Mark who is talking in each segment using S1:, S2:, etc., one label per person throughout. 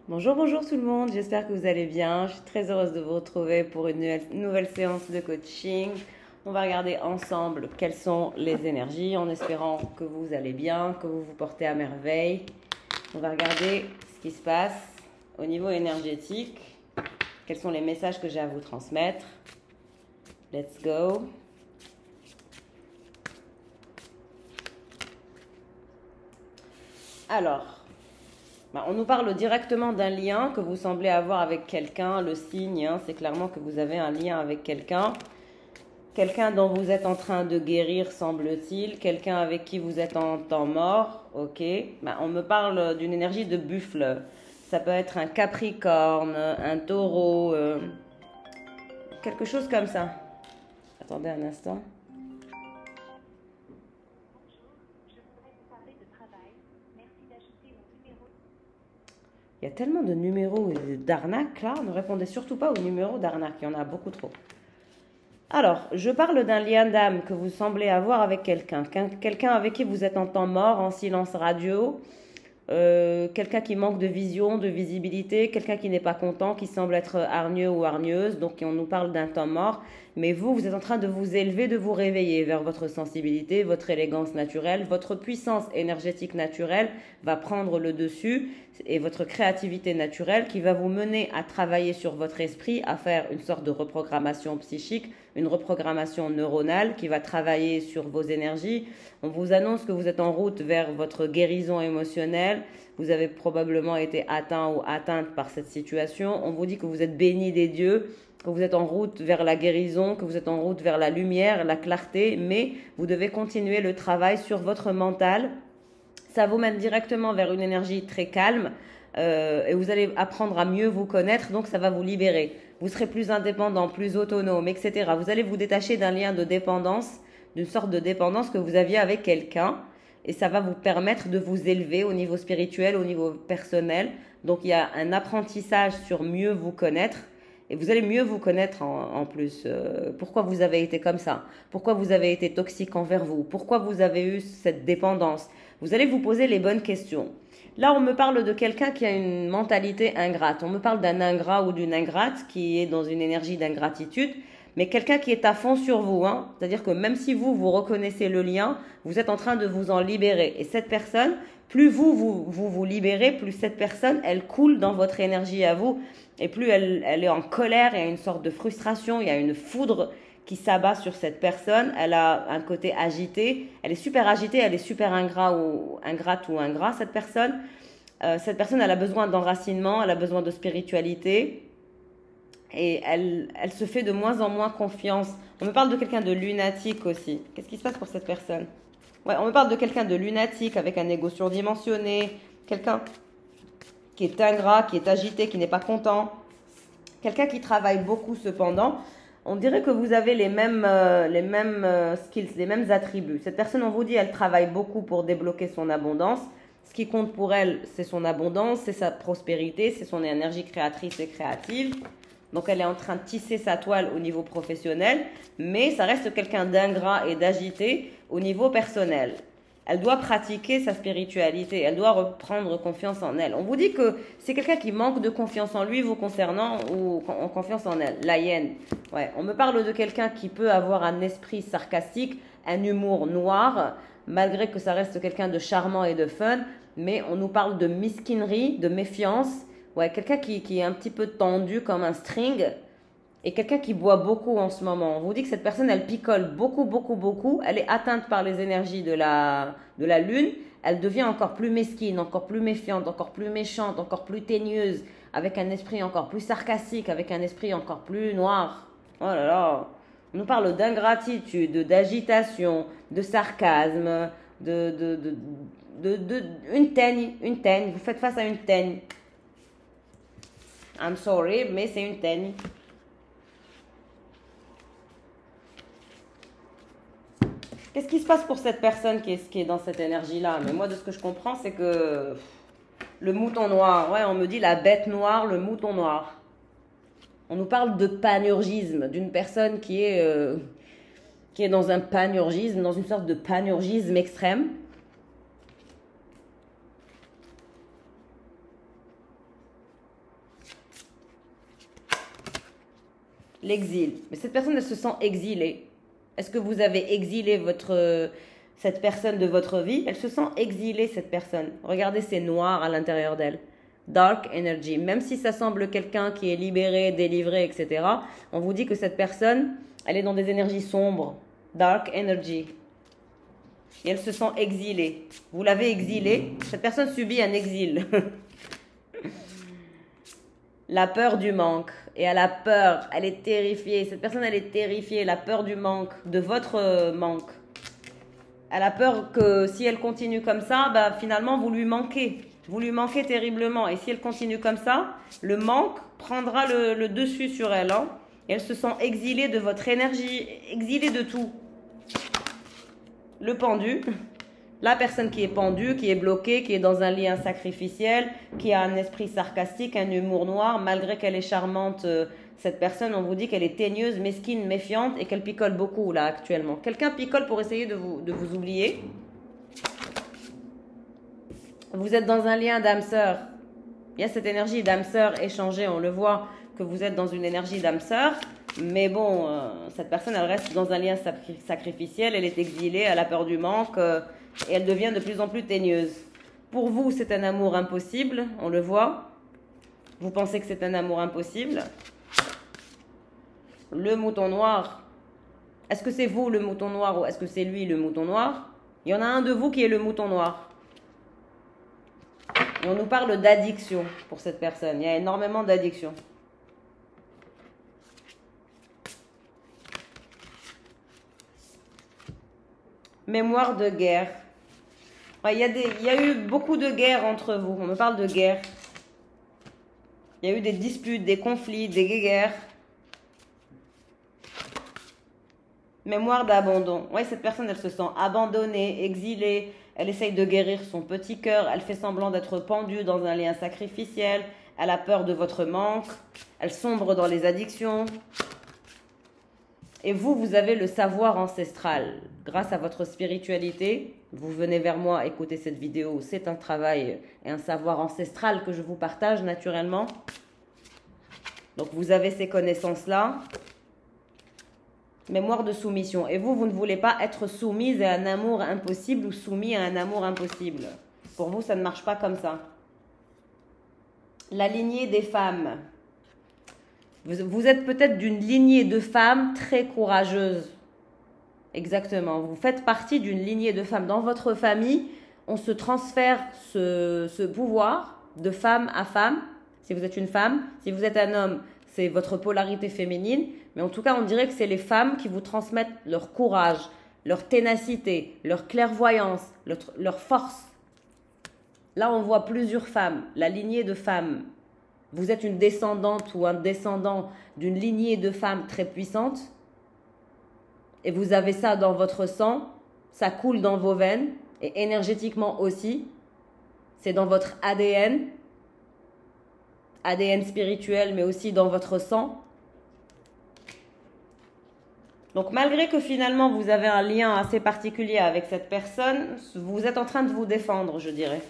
S1: Bonjour, bonjour tout le monde, j'espère que vous allez bien. Je suis très heureuse de vous retrouver pour une nouvelle séance de coaching. On va regarder ensemble quelles sont les énergies en espérant que vous allez bien, que vous vous portez à merveille. On va regarder ce qui se passe au niveau énergétique. Quels sont les messages que j'ai à vous transmettre. Let's go. Alors, on nous parle directement d'un lien que vous semblez avoir avec quelqu'un. Le signe, c'est clairement que vous avez un lien avec quelqu'un. Quelqu'un dont vous êtes en train de guérir, semble-t-il. Quelqu'un avec qui vous êtes en temps mort. Ok. On me parle d'une énergie de buffle. Ça peut être un capricorne, un taureau, quelque chose comme ça. Attendez un instant. Il y a tellement de numéros d'arnaque là. Ne répondez surtout pas aux numéros d'arnaque. Il y en a beaucoup trop. Alors, je parle d'un lien d'âme que vous semblez avoir avec quelqu'un. Quelqu'un avec qui vous êtes en temps mort, en silence radio. Quelqu'un qui manque de vision, de visibilité. Quelqu'un qui n'est pas content, qui semble être hargneux ou hargneuse. Donc, on nous parle d'un temps mort. Mais vous, vous êtes en train de vous élever, de vous réveiller vers votre sensibilité, votre élégance naturelle. Votre puissance énergétique naturelle va prendre le dessus et votre créativité naturelle qui va vous mener à travailler sur votre esprit, à faire une sorte de reprogrammation psychique, une reprogrammation neuronale qui va travailler sur vos énergies. On vous annonce que vous êtes en route vers votre guérison émotionnelle. Vous avez probablement été atteint ou atteinte par cette situation. On vous dit que vous êtes béni des dieux, que vous êtes en route vers la guérison, que vous êtes en route vers la lumière, la clarté, mais vous devez continuer le travail sur votre mental. Ça vous mène directement vers une énergie très calme et vous allez apprendre à mieux vous connaître, donc ça va vous libérer. Vous serez plus indépendant, plus autonome, etc. Vous allez vous détacher d'un lien de dépendance, d'une sorte de dépendance que vous aviez avec quelqu'un et ça va vous permettre de vous élever au niveau spirituel, au niveau personnel. Donc il y a un apprentissage sur mieux vous connaître. Et vous allez mieux vous connaître en plus. Pourquoi vous avez été comme ça? Pourquoi vous avez été toxique envers vous? Pourquoi vous avez eu cette dépendance? Vous allez vous poser les bonnes questions. Là, on me parle de quelqu'un qui a une mentalité ingrate. On me parle d'un ingrat ou d'une ingrate qui est dans une énergie d'ingratitude, mais quelqu'un qui est à fond sur vous. C'est-à-dire que même si vous reconnaissez le lien, vous êtes en train de vous en libérer. Et cette personne, plus vous libérez, plus cette personne, elle coule dans votre énergie à vous. Et plus elle est en colère, il y a une sorte de frustration, il y a une foudre qui s'abat sur cette personne. Elle a un côté agité, elle est super agitée, elle est super ingrate ou ingrat, cette personne. Cette personne, elle a besoin d'enracinement, elle a besoin de spiritualité. Et elle se fait de moins en moins confiance. On me parle de quelqu'un de lunatique aussi. Qu'est-ce qui se passe pour cette personne? Ouais, on me parle de quelqu'un de lunatique avec un ego surdimensionné, quelqu'un qui est ingrat, qui est agité, qui n'est pas content, quelqu'un qui travaille beaucoup cependant. On dirait que vous avez les mêmes skills, les mêmes attributs. Cette personne, on vous dit, elle travaille beaucoup pour débloquer son abondance. Ce qui compte pour elle, c'est son abondance, c'est sa prospérité, c'est son énergie créatrice et créative. Donc elle est en train de tisser sa toile au niveau professionnel, mais ça reste quelqu'un d'ingrat et d'agité au niveau personnel. Elle doit pratiquer sa spiritualité, elle doit reprendre confiance en elle. On vous dit que c'est quelqu'un qui manque de confiance en lui, vous concernant, ou en confiance en elle. La hyène. Ouais, on me parle de quelqu'un qui peut avoir un esprit sarcastique, un humour noir, malgré que ça reste quelqu'un de charmant et de fun, mais on nous parle de mesquinerie, de méfiance. Ouais, quelqu'un qui est un petit peu tendu comme un string et quelqu'un qui boit beaucoup en ce moment. On vous dit que cette personne, elle picole beaucoup, beaucoup, beaucoup. Elle est atteinte par les énergies de la lune. Elle devient encore plus mesquine, encore plus méfiante, encore plus méchante, encore plus teigneuse, avec un esprit encore plus sarcastique, avec un esprit encore plus noir. Oh là là. On nous parle d'ingratitude, d'agitation, de sarcasme, une teigne, une teigne. Vous faites face à une teigne. I'm sorry, mais c'est une teigne. Qu'est-ce qui se passe pour cette personne qui est dans cette énergie-là? Mais moi, de ce que je comprends, c'est que le mouton noir, ouais, on me dit la bête noire, le mouton noir. On nous parle de panurgisme, d'une personne qui est dans un panurgisme, dans une sorte de panurgisme extrême. l'exil. Mais cette personne, elle se sent exilée. Est-ce que vous avez exilé cette personne de votre vie? Elle se sent exilée, cette personne. Regardez, c'est noir à l'intérieur d'elle. Dark energy. Même si ça semble quelqu'un qui est libéré, délivré, etc., on vous dit que cette personne, elle est dans des énergies sombres. Dark energy. Et elle se sent exilée. Vous l'avez exilée. Cette personne subit un exil. La peur du manque. Et elle a peur. Elle est terrifiée. Cette personne, elle est terrifiée. La peur du manque. De votre manque. Elle a peur que si elle continue comme ça, bah, finalement, vous lui manquez. Vous lui manquez terriblement. Et si elle continue comme ça, le manque prendra le dessus sur elle. Hein. Et elle se sent exilée de votre énergie. Exilée de tout. Le pendu, la personne qui est pendue, qui est bloquée, qui est dans un lien sacrificiel, qui a un esprit sarcastique, un humour noir, malgré qu'elle est charmante, cette personne, on vous dit qu'elle est teigneuse, mesquine, méfiante et qu'elle picole beaucoup là actuellement. Quelqu'un picole pour essayer de vous oublier. Vous êtes dans un lien d'âme-sœur. Il y a cette énergie d'âme-sœur échangée, on le voit que vous êtes dans une énergie d'âme-sœur. Mais bon, cette personne, elle reste dans un lien sacrificiel, elle est exilée, elle a peur du manque et elle devient de plus en plus teigneuse. Pour vous, c'est un amour impossible, on le voit. Vous pensez que c'est un amour impossible. Le mouton noir, est-ce que c'est vous le mouton noir ou est-ce que c'est lui le mouton noir? Il y en a un de vous qui est le mouton noir. Et on nous parle d'addiction pour cette personne, il y a énormément d'addiction. Mémoire de guerre. Ouais, il y a eu beaucoup de guerres entre vous. On me parle de guerre. Il y a eu des disputes, des conflits, des guerres. Mémoire d'abandon. Ouais, cette personne, elle se sent abandonnée, exilée. Elle essaye de guérir son petit cœur. Elle fait semblant d'être pendue dans un lien sacrificiel. Elle a peur de votre manque. Elle sombre dans les addictions. Et vous, vous avez le savoir ancestral. Grâce à votre spiritualité, vous venez vers moi écouter cette vidéo. C'est un travail et un savoir ancestral que je vous partage naturellement. Donc, vous avez ces connaissances-là. Mémoire de soumission. Et vous, vous ne voulez pas être soumise à un amour impossible ou soumis à un amour impossible. Pour vous, ça ne marche pas comme ça. La lignée des femmes. Vous êtes peut-être d'une lignée de femmes très courageuses. Exactement. Vous faites partie d'une lignée de femmes. Dans votre famille, on se transfère ce pouvoir de femme à femme. Si vous êtes une femme, si vous êtes un homme, c'est votre polarité féminine. Mais en tout cas, on dirait que c'est les femmes qui vous transmettent leur courage, leur ténacité, leur clairvoyance, leur force. Là, on voit plusieurs femmes, la lignée de femmes. Vous êtes une descendante ou un descendant d'une lignée de femmes très puissantes et vous avez ça dans votre sang, ça coule dans vos veines et énergétiquement aussi. C'est dans votre ADN, ADN spirituel mais aussi dans votre sang. Donc malgré que finalement vous avez un lien assez particulier avec cette personne, vous êtes en train de vous défendre, je dirais.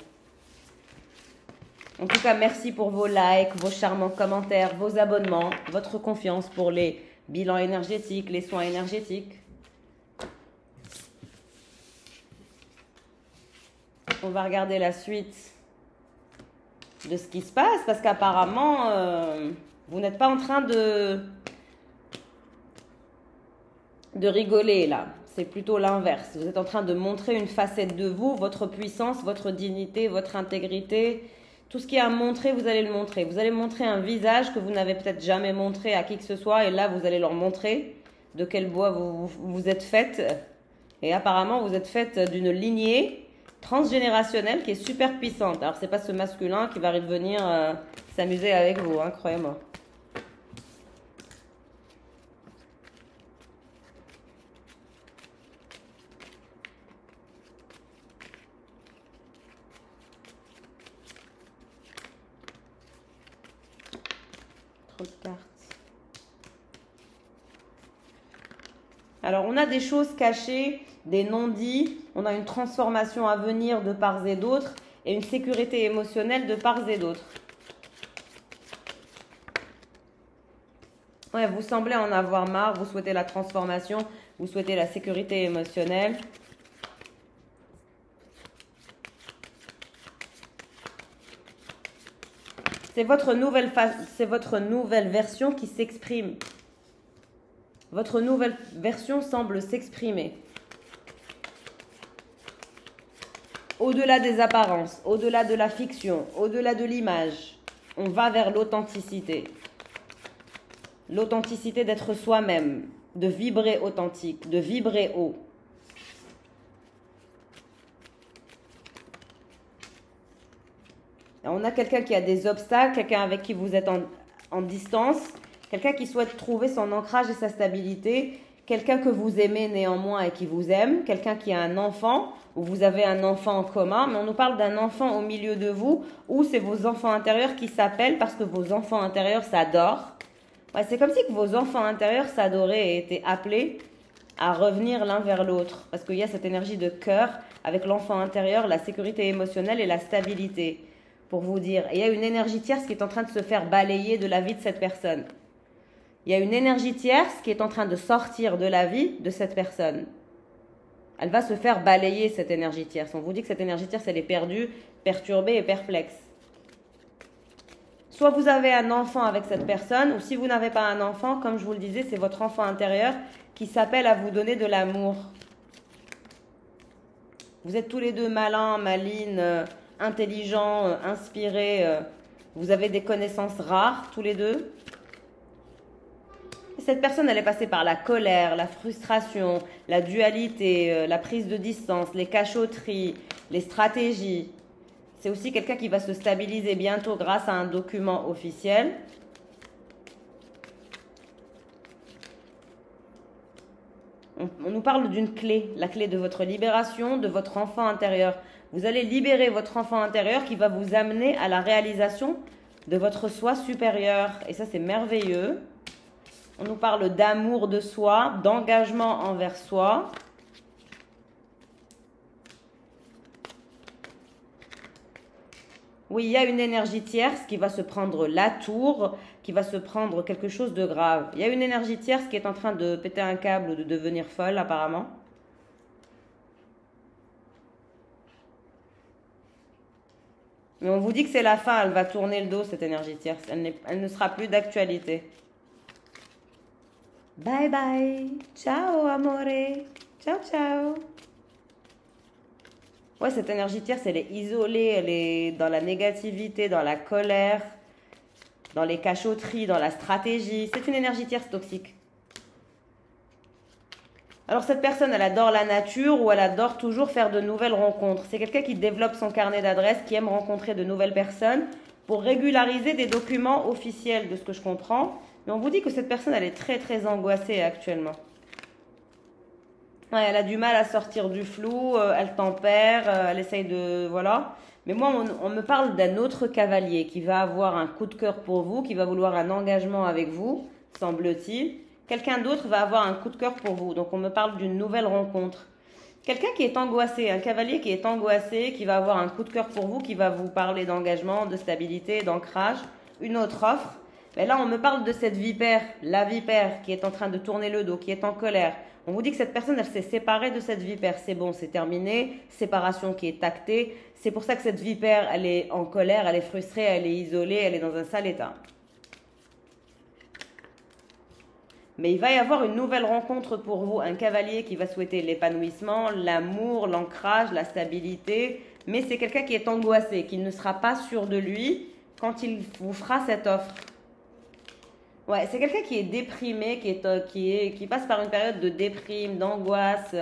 S1: En tout cas, merci pour vos likes, vos charmants commentaires, vos abonnements, votre confiance pour les bilans énergétiques, les soins énergétiques. On va regarder la suite de ce qui se passe parce qu'apparemment, vous n'êtes pas en train de rigoler là. C'est plutôt l'inverse. Vous êtes en train de montrer une facette de vous, votre puissance, votre dignité, votre intégrité. Tout ce qui est à montrer, vous allez le montrer. Vous allez montrer un visage que vous n'avez peut-être jamais montré à qui que ce soit. Et là, vous allez leur montrer de quel bois vous êtes faite. Et apparemment, vous êtes faite d'une lignée transgénérationnelle qui est super puissante. Alors, c'est pas ce masculin qui va revenir s'amuser avec vous, hein, croyez-moi. Trop de cartes. Alors, on a des choses cachées, des non-dits, on a une transformation à venir de part et d'autre et une sécurité émotionnelle de part et d'autre. Ouais, vous semblez en avoir marre, vous souhaitez la transformation, vous souhaitez la sécurité émotionnelle. C'est votre nouvelle version qui s'exprime. Votre nouvelle version semble s'exprimer. Au-delà des apparences, au-delà de la fiction, au-delà de l'image, on va vers l'authenticité. L'authenticité d'être soi-même, de vibrer authentique, de vibrer haut. On a quelqu'un qui a des obstacles, quelqu'un avec qui vous êtes en distance, quelqu'un qui souhaite trouver son ancrage et sa stabilité, quelqu'un que vous aimez néanmoins et qui vous aime, quelqu'un qui a un enfant, ou vous avez un enfant en commun, mais on nous parle d'un enfant au milieu de vous, ou c'est vos enfants intérieurs qui s'appellent parce que vos enfants intérieurs s'adorent. Ouais, c'est comme si que vos enfants intérieurs s'adoraient et étaient appelés à revenir l'un vers l'autre, parce qu'il y a cette énergie de cœur avec l'enfant intérieur, la sécurité émotionnelle et la stabilité. Pour vous dire, et il y a une énergie tierce qui est en train de se faire balayer de la vie de cette personne. Il y a une énergie tierce qui est en train de sortir de la vie de cette personne. Elle va se faire balayer, cette énergie tierce. On vous dit que cette énergie tierce, elle est perdue, perturbée et perplexe. Soit vous avez un enfant avec cette personne, ou si vous n'avez pas un enfant, comme je vous le disais, c'est votre enfant intérieur qui s'appelle à vous donner de l'amour. Vous êtes tous les deux malins, malines, intelligents, inspirés, vous avez des connaissances rares tous les deux. Et cette personne, elle est passée par la colère, la frustration, la dualité, la prise de distance, les cachotteries, les stratégies. C'est aussi quelqu'un qui va se stabiliser bientôt grâce à un document officiel. On nous parle d'une clé, la clé de votre libération, de votre enfant intérieur. Vous allez libérer votre enfant intérieur qui va vous amener à la réalisation de votre soi supérieur. Et ça, c'est merveilleux. On nous parle d'amour de soi, d'engagement envers soi. Oui, il y a une énergie tierce qui va se prendre la tour, qui va se prendre quelque chose de grave. Il y a une énergie tierce qui est en train de péter un câble ou de devenir folle, apparemment. Mais on vous dit que c'est la fin, elle va tourner le dos, cette énergie tierce. Elle ne sera plus d'actualité. Bye bye. Ciao, amore. Ciao, ciao. Ouais, cette énergie tierce, elle est isolée, elle est dans la négativité, dans la colère, dans les cachotteries, dans la stratégie. C'est une énergie tierce toxique. Alors cette personne, elle adore la nature ou elle adore toujours faire de nouvelles rencontres. C'est quelqu'un qui développe son carnet d'adresses, qui aime rencontrer de nouvelles personnes pour régulariser des documents officiels, de ce que je comprends. Mais on vous dit que cette personne, elle est très très angoissée actuellement. Ouais, elle a du mal à sortir du flou, elle tempère, elle essaye de... Voilà. Mais moi, on me parle d'un autre cavalier qui va avoir un coup de cœur pour vous, qui va vouloir un engagement avec vous, semble-t-il. Quelqu'un d'autre va avoir un coup de cœur pour vous. Donc, on me parle d'une nouvelle rencontre. Quelqu'un qui est angoissé, un cavalier qui est angoissé, qui va avoir un coup de cœur pour vous, qui va vous parler d'engagement, de stabilité, d'ancrage. Une autre offre. Mais là, on me parle de cette vipère, la vipère qui est en train de tourner le dos, qui est en colère. On vous dit que cette personne, elle s'est séparée de cette vipère. C'est bon, c'est terminé. Séparation qui est actée. C'est pour ça que cette vipère, elle est en colère, elle est frustrée, elle est isolée, elle est dans un sale état. Mais il va y avoir une nouvelle rencontre pour vous, un cavalier qui va souhaiter l'épanouissement, l'amour, l'ancrage, la stabilité. Mais c'est quelqu'un qui est angoissé, qui ne sera pas sûr de lui quand il vous fera cette offre. Ouais, c'est quelqu'un qui est déprimé, qui passe par une période de déprime, d'angoisse.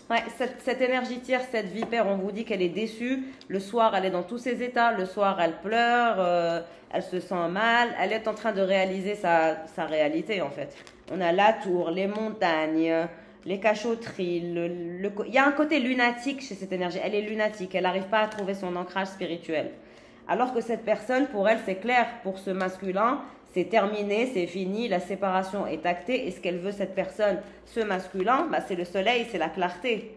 S1: Ouais, cette énergie tierce, cette vipère, on vous dit qu'elle est déçue. Le soir, elle est dans tous ses états. Le soir, elle pleure, elle se sent mal. Elle est en train de réaliser sa réalité, en fait. On a la tour, les montagnes, les cachotteries. Il y a un côté lunatique chez cette énergie. Elle est lunatique. Elle n'arrive pas à trouver son ancrage spirituel. Alors que cette personne, pour elle, c'est clair. Pour ce masculin, c'est terminé, c'est fini, la séparation est actée. Et ce qu'elle veut, cette personne, ce masculin, bah, c'est le soleil, c'est la clarté.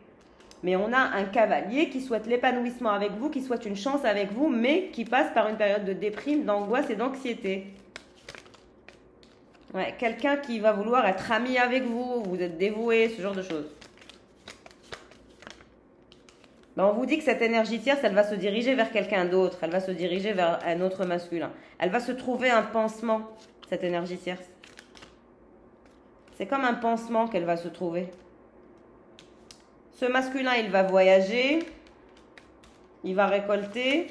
S1: Mais on a un cavalier qui souhaite l'épanouissement avec vous, qui souhaite une chance avec vous, mais qui passe par une période de déprime, d'angoisse et d'anxiété. Ouais, quelqu'un qui va vouloir être ami avec vous, vous êtes dévoué, ce genre de choses. Ben, on vous dit que cette énergie tierce, elle va se diriger vers quelqu'un d'autre, elle va se diriger vers un autre masculin. Elle va se trouver un pansement, cette énergie tierce. C'est comme un pansement qu'elle va se trouver. Ce masculin, il va voyager, il va récolter.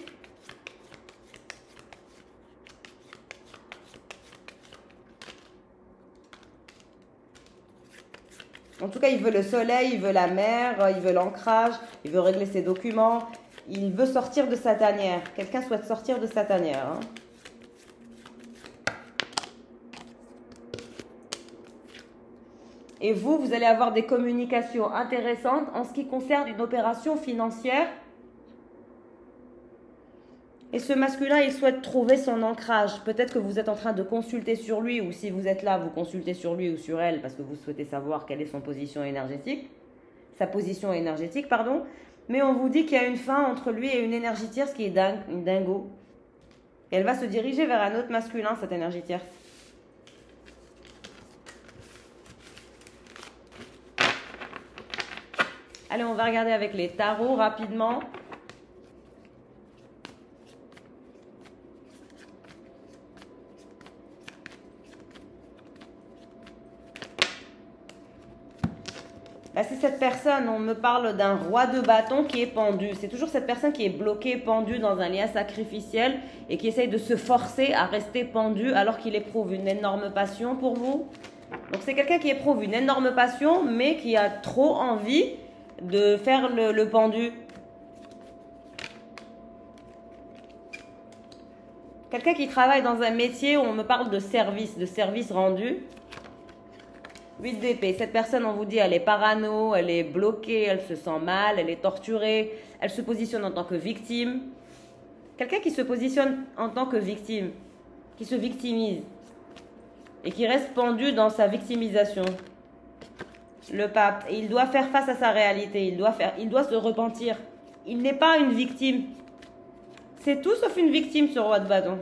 S1: En tout cas, il veut le soleil, il veut la mer, il veut l'ancrage, il veut régler ses documents. Il veut sortir de sa tanière. Quelqu'un souhaite sortir de sa tanière. Hein. Et vous allez avoir des communications intéressantes en ce qui concerne une opération financière. Et ce masculin, il souhaite trouver son ancrage. Peut-être que vous êtes en train de consulter sur lui, ou si vous êtes là, vous consultez sur lui ou sur elle, parce que vous souhaitez savoir quelle est sa position énergétique. Mais on vous dit qu'il y a une fin entre lui et une énergie tierce qui est une dingo. Et elle va se diriger vers un autre masculin, cette énergie tierce. Allez, on va regarder avec les tarots rapidement. Là, c'est cette personne, on me parle d'un roi de bâton qui est pendu. C'est toujours cette personne qui est bloquée, pendue dans un lien sacrificiel et qui essaye de se forcer à rester pendu alors qu'il éprouve une énorme passion pour vous. Donc c'est quelqu'un qui éprouve une énorme passion mais qui a trop envie de faire le pendu. Quelqu'un qui travaille dans un métier où on me parle de service rendu. 8 d'épée. Cette personne, on vous dit, elle est parano, elle est bloquée, elle se sent mal, elle est torturée, elle se positionne en tant que victime. Quelqu'un qui se positionne en tant que victime, qui se victimise et qui reste pendu dans sa victimisation. Le pape, il doit faire face à sa réalité, il doit se repentir. Il n'est pas une victime. C'est tout sauf une victime, ce roi de bâton.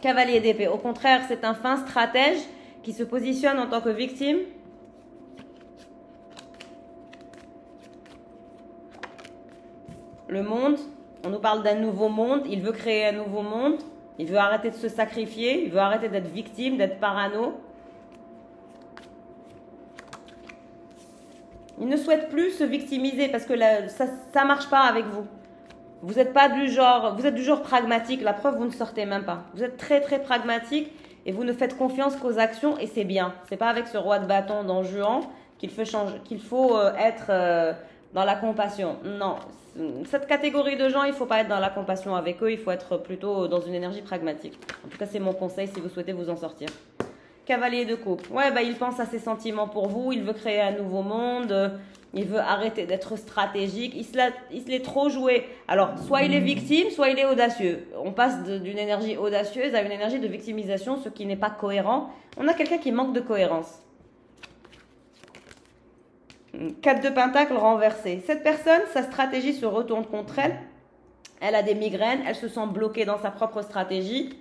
S1: Cavalier d'épée. Au contraire, c'est un fin stratège qui se positionne en tant que victime. Le monde, on nous parle d'un nouveau monde, il veut créer un nouveau monde, il veut arrêter de se sacrifier, il veut arrêter d'être victime, d'être parano. Il ne souhaite plus se victimiser parce que ça ne marche pas avec vous. Vous êtes du genre pragmatique, la preuve, vous ne sortez même pas. Vous êtes très très pragmatique. Et vous ne faites confiance qu'aux actions et c'est bien. C'est pas avec ce roi de bâton dans Juan qu'il faut être dans la compassion. Non, cette catégorie de gens, il ne faut pas être dans la compassion avec eux, il faut être plutôt dans une énergie pragmatique. En tout cas, c'est mon conseil si vous souhaitez vous en sortir. Cavalier de coupe. Ouais, il pense à ses sentiments pour vous, il veut créer un nouveau monde, il veut arrêter d'être stratégique, il se l'est trop joué. Alors, soit il est victime, soit il est audacieux. On passe d'une énergie audacieuse à une énergie de victimisation, ce qui n'est pas cohérent. On a quelqu'un qui manque de cohérence. 4 de pentacle renversé. Cette personne, sa stratégie se retourne contre elle. Elle a des migraines, elle se sent bloquée dans sa propre stratégie.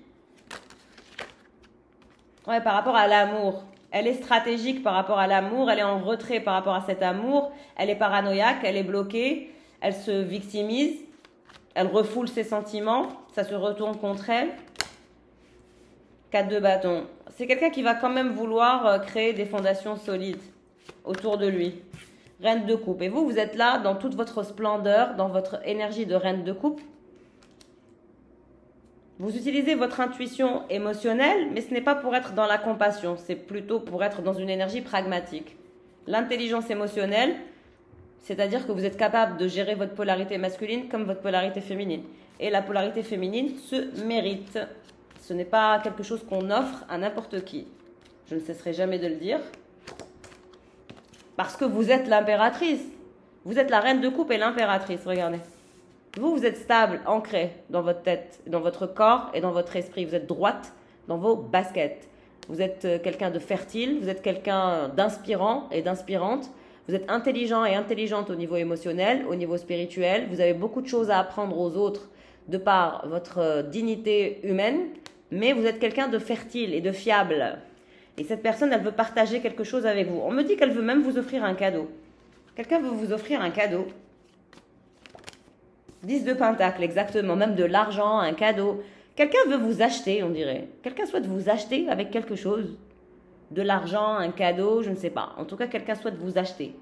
S1: Ouais, par rapport à l'amour. Elle est stratégique par rapport à l'amour, elle est en retrait par rapport à cet amour, elle est paranoïaque, elle est bloquée, elle se victimise, elle refoule ses sentiments, ça se retourne contre elle. 4 de bâton. C'est quelqu'un qui va quand même vouloir créer des fondations solides autour de lui. Reine de coupe. Et vous êtes là dans toute votre splendeur, dans votre énergie de reine de coupe. Vous utilisez votre intuition émotionnelle, mais ce n'est pas pour être dans la compassion, c'est plutôt pour être dans une énergie pragmatique. L'intelligence émotionnelle, c'est-à-dire que vous êtes capable de gérer votre polarité masculine comme votre polarité féminine. Et la polarité féminine se mérite. Ce n'est pas quelque chose qu'on offre à n'importe qui. Je ne cesserai jamais de le dire. Parce que vous êtes l'impératrice. Vous êtes la reine de coupe et l'impératrice, regardez. Vous êtes stable, ancré dans votre tête, dans votre corps et dans votre esprit. Vous êtes droite dans vos baskets. Vous êtes quelqu'un de fertile, vous êtes quelqu'un d'inspirant et d'inspirante. Vous êtes intelligent et intelligente au niveau émotionnel, au niveau spirituel. Vous avez beaucoup de choses à apprendre aux autres de par votre dignité humaine. Mais vous êtes quelqu'un de fertile et de fiable. Et cette personne, elle veut partager quelque chose avec vous. On me dit qu'elle veut même vous offrir un cadeau. Quelqu'un veut vous offrir un cadeau. 10 de Pentacle, exactement. Même de l'argent, un cadeau. Quelqu'un veut vous acheter, on dirait. Quelqu'un souhaite vous acheter avec quelque chose. De l'argent, un cadeau, je ne sais pas. En tout cas, quelqu'un souhaite vous acheter.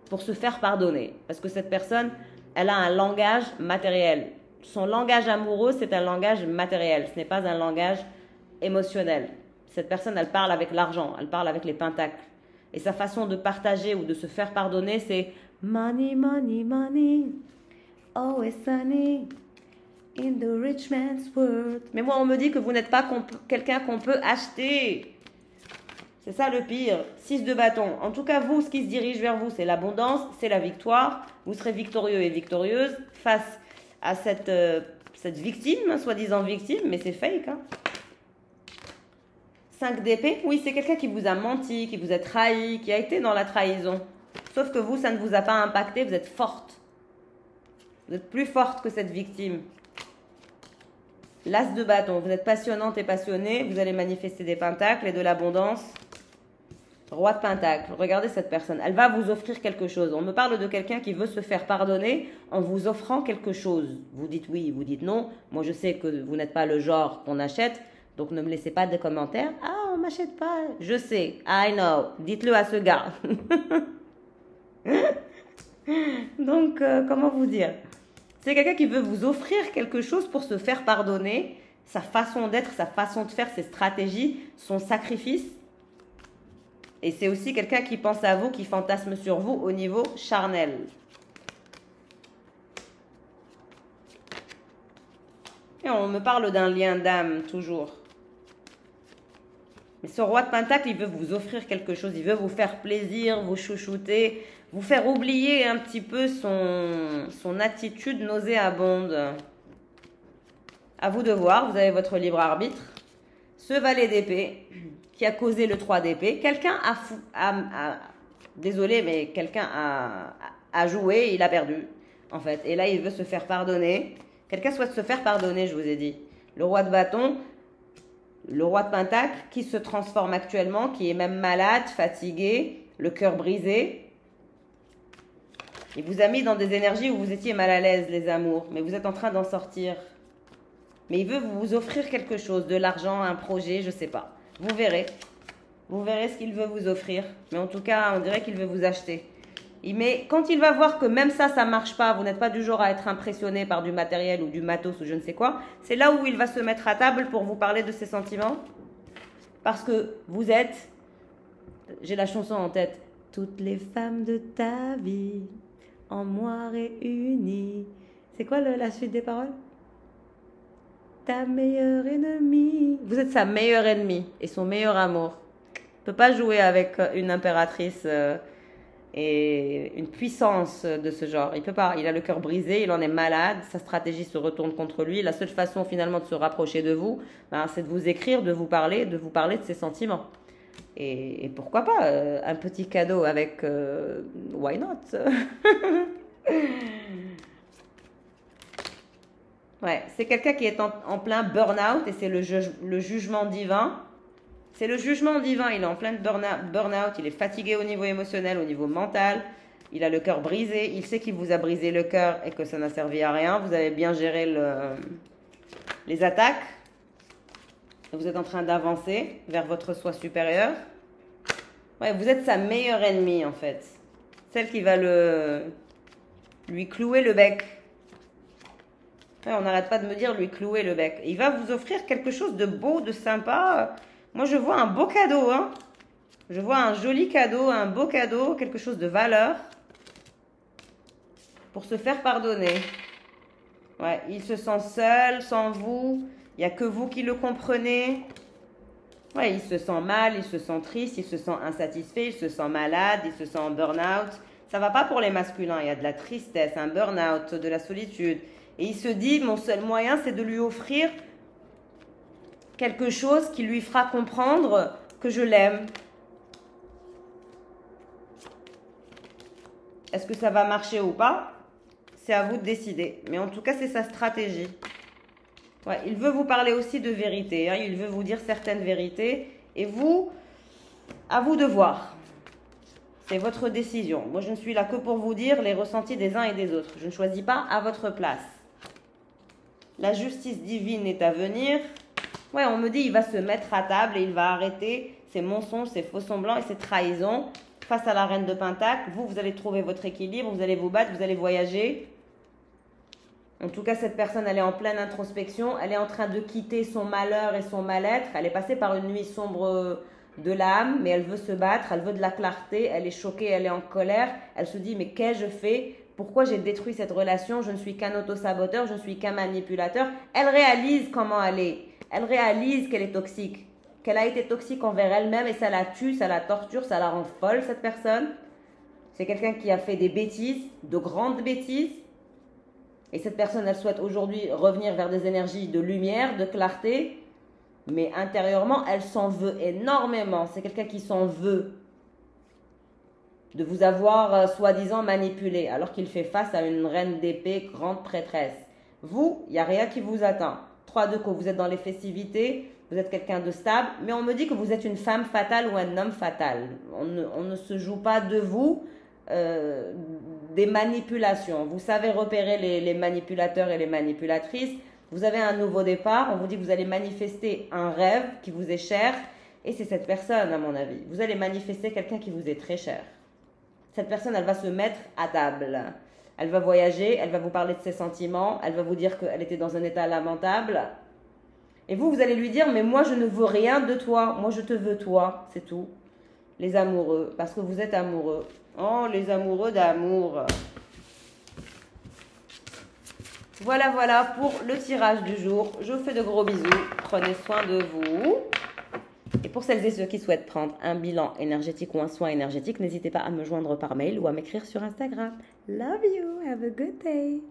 S1: Pour se faire pardonner. Parce que cette personne, elle a un langage matériel. Son langage amoureux, c'est un langage matériel. Ce n'est pas un langage émotionnel. Cette personne, elle parle avec l'argent. Elle parle avec les pentacles. Et sa façon de partager ou de se faire pardonner, c'est money, money, money. Always sunny in the rich man's world. Mais moi, on me dit que vous n'êtes pas quelqu'un qu'on peut acheter. C'est ça le pire. 6 de bâton. En tout cas, vous, ce qui se dirige vers vous, c'est l'abondance, c'est la victoire. Vous serez victorieux et victorieuse face à cette victime, soi-disant victime, mais c'est fake. 5 d'épée. Oui, c'est quelqu'un qui vous a menti, qui vous a trahi, qui a été dans la trahison. Sauf que vous, ça ne vous a pas impacté, vous êtes forte. Vous êtes plus forte que cette victime. L'as de bâton. Vous êtes passionnante et passionnée. Vous allez manifester des pentacles et de l'abondance. Roi de pentacle. Regardez cette personne. Elle va vous offrir quelque chose. On me parle de quelqu'un qui veut se faire pardonner en vous offrant quelque chose. Vous dites oui, vous dites non. Moi, je sais que vous n'êtes pas le genre qu'on achète. Donc, ne me laissez pas de commentaires. Ah, on m'achète pas. Je sais. I know. Dites-le à ce gars. Donc, comment vous dire? C'est quelqu'un qui veut vous offrir quelque chose pour se faire pardonner. Sa façon d'être, sa façon de faire, ses stratégies, son sacrifice. Et c'est aussi quelqu'un qui pense à vous, qui fantasme sur vous au niveau charnel. Et on me parle d'un lien d'âme, toujours. Mais ce roi de pentacle, il veut vous offrir quelque chose. Il veut vous faire plaisir, vous chouchouter, vous faire oublier un petit peu son attitude nauséabonde. À vous de voir, vous avez votre libre arbitre. Ce valet d'épée qui a causé le 3 d'épée. Quelqu'un désolé, mais quelqu'un a joué, il a perdu, en fait. Et là, il veut se faire pardonner. Quelqu'un souhaite se faire pardonner, je vous ai dit. Le roi de bâton, le roi de pentacle, qui se transforme actuellement, qui est même malade, fatigué, le cœur brisé. Il vous a mis dans des énergies où vous étiez mal à l'aise, les amours. Mais vous êtes en train d'en sortir. Mais il veut vous offrir quelque chose, de l'argent, un projet, je ne sais pas. Vous verrez. Vous verrez ce qu'il veut vous offrir. Mais en tout cas, on dirait qu'il veut vous acheter. Mais quand il va voir que même ça ne marche pas, vous n'êtes pas du genre à être impressionné par du matériel ou du matos ou je ne sais quoi, c'est là où il va se mettre à table pour vous parler de ses sentiments. Parce que vous êtes, j'ai la chanson en tête, toutes les femmes de ta vie, en moi réunies. C'est quoi la suite des paroles? Ta meilleure ennemie. Vous êtes sa meilleure ennemie et son meilleur amour. Il ne peut pas jouer avec une impératrice et une puissance de ce genre. Il ne peut pas. Il a le cœur brisé, il en est malade, sa stratégie se retourne contre lui. La seule façon finalement de se rapprocher de vous, c'est de vous écrire, de vous parler de ses sentiments. Et pourquoi pas un petit cadeau avec why not? Ouais, c'est quelqu'un qui est en plein burn-out et c'est le jugement divin. C'est le jugement divin, il est en plein burn-out, il est fatigué au niveau émotionnel, au niveau mental, il a le cœur brisé, il sait qu'il vous a brisé le cœur et que ça n'a servi à rien, vous avez bien géré les attaques, vous êtes en train d'avancer vers votre soi supérieur. Ouais, vous êtes sa meilleure ennemie en fait, celle qui va lui clouer le bec. Ouais, on n'arrête pas de me dire lui clouer le bec. Il va vous offrir quelque chose de beau, de sympa. Moi, je vois un beau cadeau. Hein. Je vois un joli cadeau, un beau cadeau, quelque chose de valeur pour se faire pardonner. Ouais, il se sent seul, sans vous. Il n'y a que vous qui le comprenez. Ouais, il se sent mal, il se sent triste, il se sent insatisfait, il se sent malade, il se sent en burn-out. Ça ne va pas pour les masculins. Il y a de la tristesse, un burn-out, de la solitude. Et il se dit, mon seul moyen, c'est de lui offrir quelque chose qui lui fera comprendre que je l'aime. Est-ce que ça va marcher ou pas? C'est à vous de décider. Mais en tout cas, c'est sa stratégie. Ouais, il veut vous parler aussi de vérité. Hein, il veut vous dire certaines vérités. Et vous, à vous de voir. C'est votre décision. Moi, je ne suis là que pour vous dire les ressentis des uns et des autres. Je ne choisis pas à votre place. La justice divine est à venir. Ouais, on me dit il va se mettre à table et il va arrêter ses mensonges, ses faux semblants et ses trahisons face à la reine de Pentacle. Vous allez trouver votre équilibre, vous allez vous battre, vous allez voyager. En tout cas, cette personne, elle est en pleine introspection. Elle est en train de quitter son malheur et son mal-être. Elle est passée par une nuit sombre de l'âme, mais elle veut se battre, elle veut de la clarté. Elle est choquée, elle est en colère. Elle se dit, mais qu'ai-je fait? Pourquoi j'ai détruit cette relation? Je ne suis qu'un autosaboteur, je ne suis qu'un manipulateur. Elle réalise comment elle est. Elle réalise qu'elle est toxique. Qu'elle a été toxique envers elle-même et ça la tue, ça la torture, ça la rend folle, cette personne. C'est quelqu'un qui a fait des bêtises, de grandes bêtises. Et cette personne, elle souhaite aujourd'hui revenir vers des énergies de lumière, de clarté. Mais intérieurement, elle s'en veut énormément. C'est quelqu'un qui s'en veut de vous avoir soi-disant manipulé, alors qu'il fait face à une reine d'épée, grande prêtresse. Vous, il n'y a rien qui vous atteint. 3-2, quand vous êtes dans les festivités, vous êtes quelqu'un de stable, mais on me dit que vous êtes une femme fatale ou un homme fatal. On ne se joue pas de vous des manipulations. Vous savez repérer les manipulateurs et les manipulatrices. Vous avez un nouveau départ. On vous dit que vous allez manifester un rêve qui vous est cher. Et c'est cette personne, à mon avis. Vous allez manifester quelqu'un qui vous est très cher. Cette personne, elle va se mettre à table. Elle va voyager, elle va vous parler de ses sentiments. Elle va vous dire qu'elle était dans un état lamentable. Et vous allez lui dire, mais moi, je ne veux rien de toi. Moi, je te veux toi. C'est tout. Les amoureux, parce que vous êtes amoureux. Oh, les amoureux d'amour. Voilà pour le tirage du jour. Je vous fais de gros bisous. Prenez soin de vous. Et pour celles et ceux qui souhaitent prendre un bilan énergétique ou un soin énergétique, n'hésitez pas à me joindre par mail ou à m'écrire sur Instagram. Love you. Have a good day.